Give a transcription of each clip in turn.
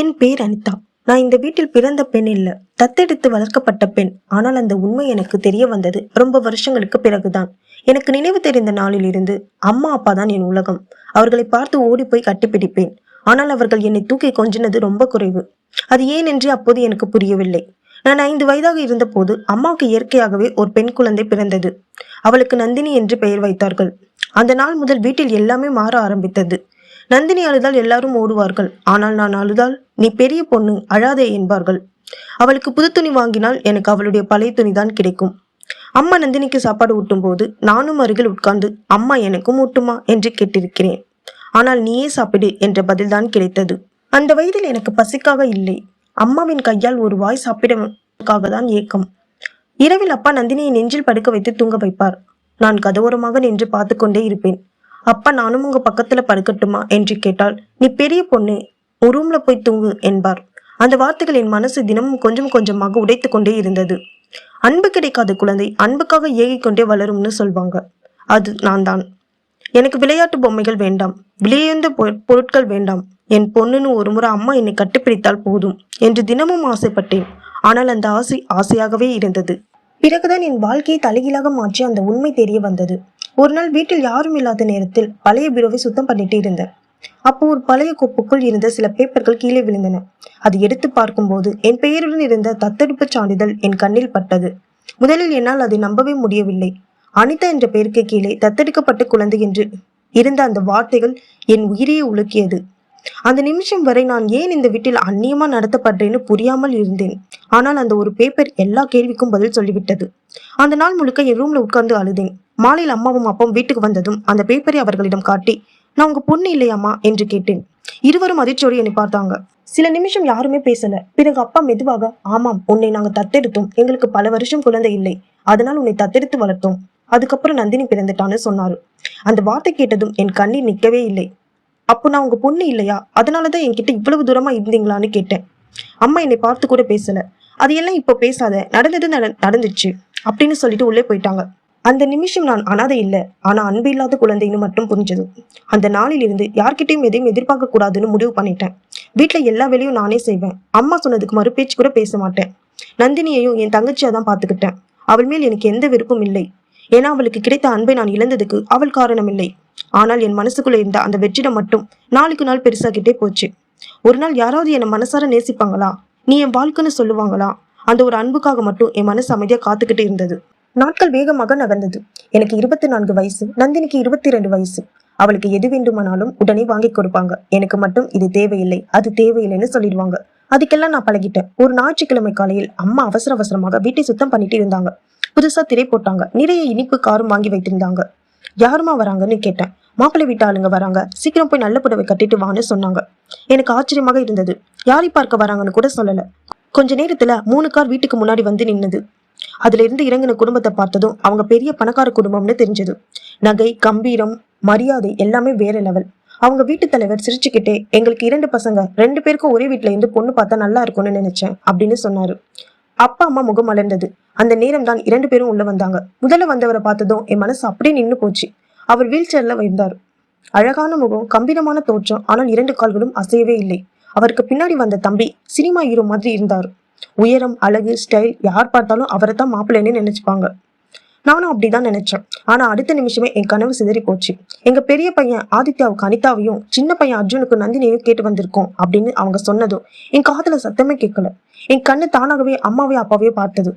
என் பேர் அனிதா. நான் இந்த வீட்டில் பிறந்த பெண் இல்ல, தத்தெடுத்து வளர்க்கப்பட்ட பெண். ஆனால் அந்த உண்மை எனக்கு தெரிய வந்தது ரொம்ப வருஷங்களுக்கு பிறகுதான். எனக்கு நினைவு தெரிந்த நாளில் இருந்து அம்மா அப்பா தான் என் உலகம். அவர்களை பார்த்து ஓடி போய் கட்டிப்பிடிப்பேன். ஆனால் அவர்கள் என்னை தூக்கி கொஞ்சினது ரொம்ப குறைவு. அது ஏன் என்று அப்போது எனக்கு புரியவில்லை. நான் 5 வயதாக இருந்த போது அம்மாவுக்கு இயற்கையாகவே ஒரு பெண் குழந்தை பிறந்தது. அவளுக்கு நந்தினி என்று பெயர் வைத்தார்கள். அந்த நாள் முதல் வீட்டில் எல்லாமே மாற ஆரம்பித்தது. நந்தினி அழுதால் எல்லாரும் ஓடுவார்கள். ஆனால் நான் அழுதால் நீ பெரிய பொண்ணு, அழாதே என்பார்கள். அவளுக்கு புது துணி வாங்கினால் எனக்கு அவளுடைய பழைய துணிதான் கிடைக்கும். அம்மா நந்தினிக்கு சாப்பாடு ஊட்டும் போது நானும் அருகில் உட்கார்ந்து அம்மா எனக்கும் ஊட்டுமா என்று கேட்டிருக்கிறேன். ஆனால் நீயே சாப்பிடு என்ற பதில்தான் கிடைத்தது. அந்த வயதில் எனக்கு பசிக்காக இல்லை, அம்மாவின் கையால் ஒரு வாய் சாப்பிடுவதற்காக தான் ஏக்கம். இரவில் அப்பா நந்தினியை நெஞ்சில் படுக்க வைத்து தூங்க வைப்பார். நான் கதவோரமாக நின்று பார்த்து கொண்டே இருப்பேன். அப்பா நானும் உங்க பக்கத்துல படுக்கட்டுமா என்று கேட்டால், நீ பெரிய பொண்ணு, ஒரு ரூம்ல போய் தூங்கு என்பார். அந்த வார்த்தைகள் என் மனசு தினமும் கொஞ்சம் கொஞ்சமாக உடைத்து கொண்டே இருந்தது. அன்பு கிடைக்காத குழந்தை அன்புக்காக ஏகிக் கொண்டே வளரும்னு சொல்வாங்க. அது நான் தான். எனக்கு விளையாட்டு பொம்மைகள் வேண்டாம், விலையுயர்ந்த பொருட்கள் வேண்டாம். என் பொண்ணுன்னு ஒரு முறை அம்மா என்னை கட்டிப்பிடித்தால் போதும் என்று தினமும் ஆசைப்பட்டேன். ஆனால் அந்த ஆசை ஆசையாகவே இருந்தது. பிறகுதான் என் வாழ்க்கையை தலைகீழாக மாற்றி அந்த உண்மை தெரிய வந்தது. ஒரு நாள் வீட்டில் யாரும் இல்லாத நேரத்தில் பழைய பீரோவை சுத்தம் பண்ணிட்டு இருந்தேன். அப்போ ஒரு பழைய கோப்புக்குள் இருந்த சில பேப்பர்கள் கீழே விழுந்தன. அது எடுத்து பார்க்கும்போது என் பெயருடன் இருந்த தத்தெடுப்பு சான்றிதழ் என் கண்ணில் பட்டது. முதலில் என்னால் அதை நம்பவே முடியவில்லை. அனிதா என்ற பெயருக்கு கீழே தத்தெடுக்கப்பட்ட குழந்தை என்று இருந்த அந்த வார்த்தைகள் என் உயிரையே உலுக்கியது. அந்த நிமிஷம் வரை நான் ஏன் இந்த வீட்டில் அந்நியமா நடத்தப்படுறேன்னு புரியாமல் இருந்தேன். ஆனால் அந்த ஒரு பேப்பர் எல்லா கேள்விக்கும் பதில் சொல்லிவிட்டது. அந்த நாள் முழுக்க என் ரூம்ல உட்கார்ந்து அழுதேன். மாலையில் அம்மாவும் அப்பாவும் வீட்டுக்கு வந்ததும் அந்த பேப்பரை அவர்களிடம் காட்டி, நான் உங்க பொண்ணு இல்லையாமா என்று கேட்டேன். இருவரும் அதிர்ச்சியோடு என்னை பார்த்தாங்க. சில நிமிஷம் யாருமே பேசல. பிறகு அப்பா மெதுவாக, ஆமாம், உன்னை நாங்க தத்தெடுத்தோம். எங்களுக்கு பல வருஷம் குழந்தை இல்லை, அதனால் உன்னை தத்தெடுத்து வளர்த்தோம். அதுக்கப்புறம் நந்தினி பிறந்துட்டான்னு சொன்னாரு. அந்த வார்த்தை கேட்டதும் என் கண்ணீர் நிற்கவே இல்லை. அப்போ நான் உங்க பொண்ணு இல்லையா, அதனாலதான் என்கிட்ட இவ்வளவு தூரமா இருந்தீங்களான்னு கேட்டேன். அம்மா என்னை பார்த்து கூட பேசல. அது எல்லாம் இப்போ பேசாத, நடந்தது நடந்துச்சு அப்படின்னு சொல்லிட்டு உள்ளே போயிட்டாங்க. அந்த நிமிஷம் நான் அனாதை இல்லை, ஆனா அன்பு இல்லாத குழந்தைன்னு மட்டும் புரிஞ்சது. அந்த நாளில் இருந்து யார்கிட்டையும் எதையும் எதிர்பார்க்க கூடாதுன்னு முடிவு பண்ணிட்டேன். வீட்டுல எல்லா வேலையும் நானே செய்வேன். அம்மா சொன்னதுக்கு மறுபேச்சு கூட பேச மாட்டேன். நந்தினியையும் என் தங்கச்சியா தான் பாத்துக்கிட்டேன். அவள் மேல் எனக்கு எந்த விருப்பம் இல்லை. ஏன்னா அவளுக்கு கிடைத்த அன்பை நான் இழந்ததுக்கு அவள் காரணம் இல்லை. ஆனால் என் மனசுக்குள்ள இருந்த அந்த வெற்றிடம் மட்டும் நாளுக்கு நாள் பெருசாகிட்டே போச்சு. ஒரு நாள் யாராவது என்னை மனசார நேசிப்பாங்களா, நீ என் வாழ்க்கைன்னு சொல்லுவாங்களா, அந்த ஒரு அன்புக்காக மட்டும் என் மனசு அமைதியா காத்துக்கிட்டு இருந்தது. நாட்கள் வேகமாக நகர்ந்தது. எனக்கு 24 வயசு, நந்தினிக்கு 22 வயசு. அவளுக்கு எது வேண்டுமானாலும் உடனே வாங்கி கொடுப்பாங்க. எனக்கு மட்டும் இது தேவையில்லை, அது தேவையில்லைன்னு சொல்லிடுவாங்க. அதுக்கெல்லாம் நான் பழகிட்டேன். ஒரு ஞாயிற்றுக்கிழமை காலையில் அம்மா அவசர அவசரமாக வீட்டை சுத்தம் பண்ணிட்டு இருந்தாங்க. புதுசா திரை போட்டாங்க. நிறைய இனிப்பு காரும் வாங்கி வைத்திருந்தாங்க. யாருமா வராங்கன்னு கேட்டேன். மாப்பிள்ளை வீட்டு ஆளுங்க வராங்க, சீக்கிரம் போய் நல்ல புடவை கட்டிட்டு வான்னு சொன்னாங்க. எனக்கு ஆச்சரியமாக இருந்தது. யாரை பார்க்க வராங்கன்னு கூட சொல்லல. கொஞ்ச நேரத்துல 3 கார் வீட்டுக்கு முன்னாடி வந்து நின்னது. அதுல இருந்து இறங்கின குடும்பத்தை பார்த்ததும் அவங்க பெரிய பணக்கார குடும்பம்னு தெரிஞ்சது. நகை, கம்பீரம், மரியாதை எல்லாமே வேற லெவல். அவங்க வீட்டு தலைவர் சிரிச்சுக்கிட்டே, எங்களுக்கு 2 பசங்க, 2 பேருக்கும் ஒரே வீட்டுல இருந்து பொண்ணு பார்த்தா நல்லா இருக்கும்னு நினைச்சேன் அப்படின்னு சொன்னாரு. அப்பா அம்மா முகம் மலர்ந்தது. அந்த நேரம் தான் 2 பேரும் உள்ள வந்தாங்க. முதல்ல வந்தவரை பார்த்ததும் என் மனசு அப்படியே நின்னு போச்சு. அவர் வீல் சேர்ல வந்தார். அழகான முகம், கம்பீரமான தோற்றம். ஆனால் 2 கால்களும் அசையவே இல்லை. அவருக்கு பின்னாடி வந்த தம்பி சினிமா ஹீரோ மாதிரி இருந்தார். உயரம், அழகு, ஸ்டைல், யார் பார்த்தாலும் அவரை தான் மாப்பிள்ளைன்னு நினைச்சுப்பாங்க. நானும் அப்படிதான் நினைச்சேன். ஆனா அடுத்த நிமிஷமே என் கனவு சிதறி போச்சு. எங்க பெரிய பையன் ஆதித்யாவுக்கு அனிதாவையும், சின்ன பையன் அர்ஜுனுக்கு நந்தினியையும் கேட்டு வந்திருக்கோம் அப்படின்னு அவங்க சொன்னதும் என் காதுல சத்தமே கேட்கல. என் கண்ணு தானாகவே அம்மாவையும் அப்பாவையும் பார்த்தது.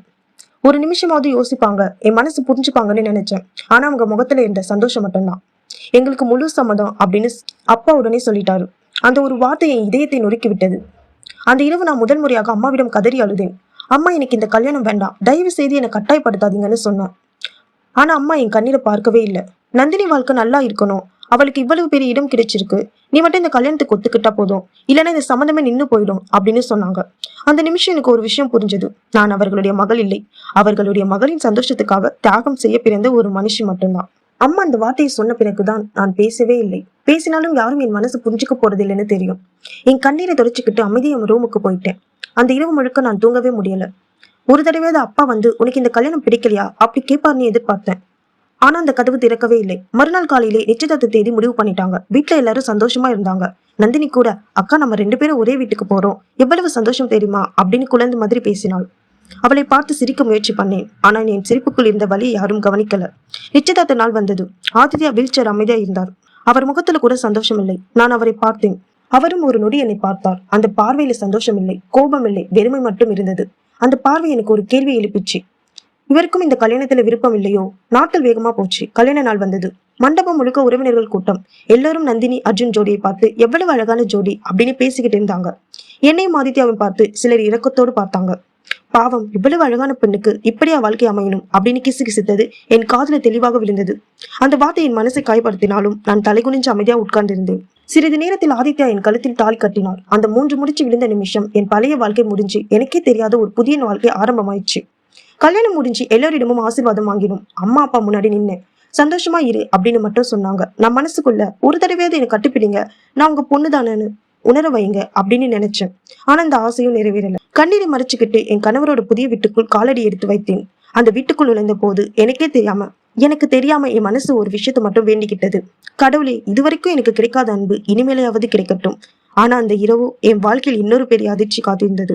ஒரு நிமிஷமாவது யோசிப்பாங்க, என் மனசு புரிஞ்சுப்பாங்கன்னு நினைச்சேன். ஆனா அவங்க முகத்துல இருந்த சந்தோஷம் மட்டும்தான். எங்களுக்கு முழு சம்மதம் அப்படின்னு அப்பா உடனே சொல்லிட்டாரு. அந்த ஒரு வார்த்தை என் இதயத்தை நொறுக்கி விட்டது. அந்த இரவு நான் முதல் முறையாக அம்மாவிடம் கதறி அழுதேன். அம்மா, எனக்கு இந்த கல்யாணம் வேண்டாம், தயவு செய்து என்னை கட்டாயப்படுத்தாதீங்கன்னு சொன்னேன். ஆனா அம்மா என் கண்ணீரை பார்க்கவே இல்லை. நந்தினி வாழ்க்கை நல்லா இருக்கணும், அவளுக்கு இவ்வளவு பெரிய இடம் கிடைச்சிருக்கு, நீ மட்டும் இந்த கல்யாணத்துக்கு ஒத்துக்கிட்டா போதும், இல்லைன்னா இந்த சம்மந்தமே நின்னு போயிடும் அப்படின்னு சொன்னாங்க. அந்த நிமிஷம் எனக்கு ஒரு விஷயம் புரிஞ்சது. நான் அவர்களுடைய மகள் இல்லை, அவர்களுடைய மகளின் சந்தோஷத்துக்காக தியாகம் செய்ய பிறந்த ஒரு மனுஷி மட்டும்தான். அம்மா அந்த வார்த்தையை சொன்ன பிறகுதான் நான் பேசவே இல்லை. பேசினாலும் யாரும் என் மனசு புரிஞ்சுக்க போறது இல்லைன்னு தெரியும். என் கண்ணீரை தொடச்சிக்கிட்டு அமைதியை ரூமுக்கு போயிட்டேன். அந்த இரவு முழுக்க நான் தூங்கவே முடியல. ஒரு தடவையாவது அப்பா வந்து, உனக்கு இந்த கல்யாணம் பிடிக்கலையா அப்படி கேட்பார்னு எதிர்பார்த்தேன். ஆனா அந்த கதவு திறக்கவே இல்லை. மறுநாள் காலையிலே நிச்சயதார்த்த தேதி முடிவு பண்ணிட்டாங்க. வீட்டுல எல்லாரும் சந்தோஷமா இருந்தாங்க. நந்தினி கூட, அக்கா நம்ம 2 பேரும் ஒரே வீட்டுக்கு போறோம், எவ்வளவு சந்தோஷம் தெரியுமா அப்படின்னு குழந்தை மாதிரி பேசினாள். அவளை பார்த்து சிரிக்க முயற்சி பண்ணேன். ஆனால் என் சிரிப்புக்குள் இருந்த வலியை யாரும் கவனிக்கல. நிச்சயதார்த்த நாள் வந்தது. ஆதித்யா வீல்சேர் அமைதியா இருந்தார். அவர் முகத்துல கூட சந்தோஷம் இல்லை. நான் அவரை பார்த்தேன். அவரும் ஒரு நொடி என்னை பார்த்தார். அந்த பார்வையில சந்தோஷம் இல்லை, கோபம் இல்லை, வெறுமை மட்டும் இருந்தது. அந்த பார்வை எனக்கு ஒரு கேள்வி எழுப்பிச்சு. இவருக்கும் இந்த கல்யாணத்துல விருப்பம் இல்லையோ? நாட்கள் வேகமா போச்சு. கல்யாண நாள் வந்தது. மண்டபம் முழுக்க உறவினர்கள் கூட்டம். எல்லாரும் நந்தினி அர்ஜுன் ஜோடியை பார்த்து எவ்வளவு அழகான ஜோடி அப்படின்னு பேசிக்கிட்டு இருந்தாங்க. என்னையும் ஆதித்யாவை பார்த்து சிலர் இரக்கத்தோடு பார்த்தாங்க. பாவம், இவ்வளவு அழகான பெண்ணுக்கு இப்படியா வாழ்க்கை அமையணும் அப்படின்னு கிசுகிசுத்தது என் காதுல தெளிவாக விழுந்தது. அந்த வார்த்தை என் மனசை காயப்படுத்தினாலும் நான் தலைகுனிஞ்சு அமைதியா உட்கார்ந்திருந்தேன். சிறிது நேரத்தில் ஆதித்யா என் கழுத்தில் தாலி கட்டினார். அந்த 3 முடிச்சு விழுந்த நிமிஷம் என் பழைய வாழ்க்கை முடிஞ்சு எனக்கே தெரியாத ஒரு புதிய வாழ்க்கை ஆரம்பமாயிடுச்சு. கல்யாணம் முடிஞ்சு எல்லாரிடமும் ஆசீர்வாதம் வாங்கினோம். அம்மா அப்பா முன்னாடி நின்னேன். சந்தோஷமா இரு அப்படின்னு மட்டும் சொன்னாங்க. நான் மனசுக்குள்ள ஒரு தடவையாவது என்னை கட்டுப்பிடிங்க, நான் உங்க பொண்ணு தானேன்னு உணர வைங்க அப்படின்னு நினைச்சேன். ஆனா அந்த ஆசையும் நிறைவேறல. கண்ணீரை மறைச்சுக்கிட்டு என் கணவரோட புதிய வீட்டுக்குள் காலடி எடுத்து வைத்தேன். அந்த வீட்டுக்குள் நுழைந்த போது எனக்கு தெரியாம என் மனசு ஒரு விஷயத்த மட்டும் வேண்டிக்கிட்டது. கடவுளே, இதுவரைக்கும் எனக்கு கிடைக்காத அன்பு இனிமேலையாவது கிடைக்கட்டும். ஆனா அந்த இரவு என் வாழ்க்கையில் இன்னொரு பெரிய அதிர்ச்சி காத்திருந்தது.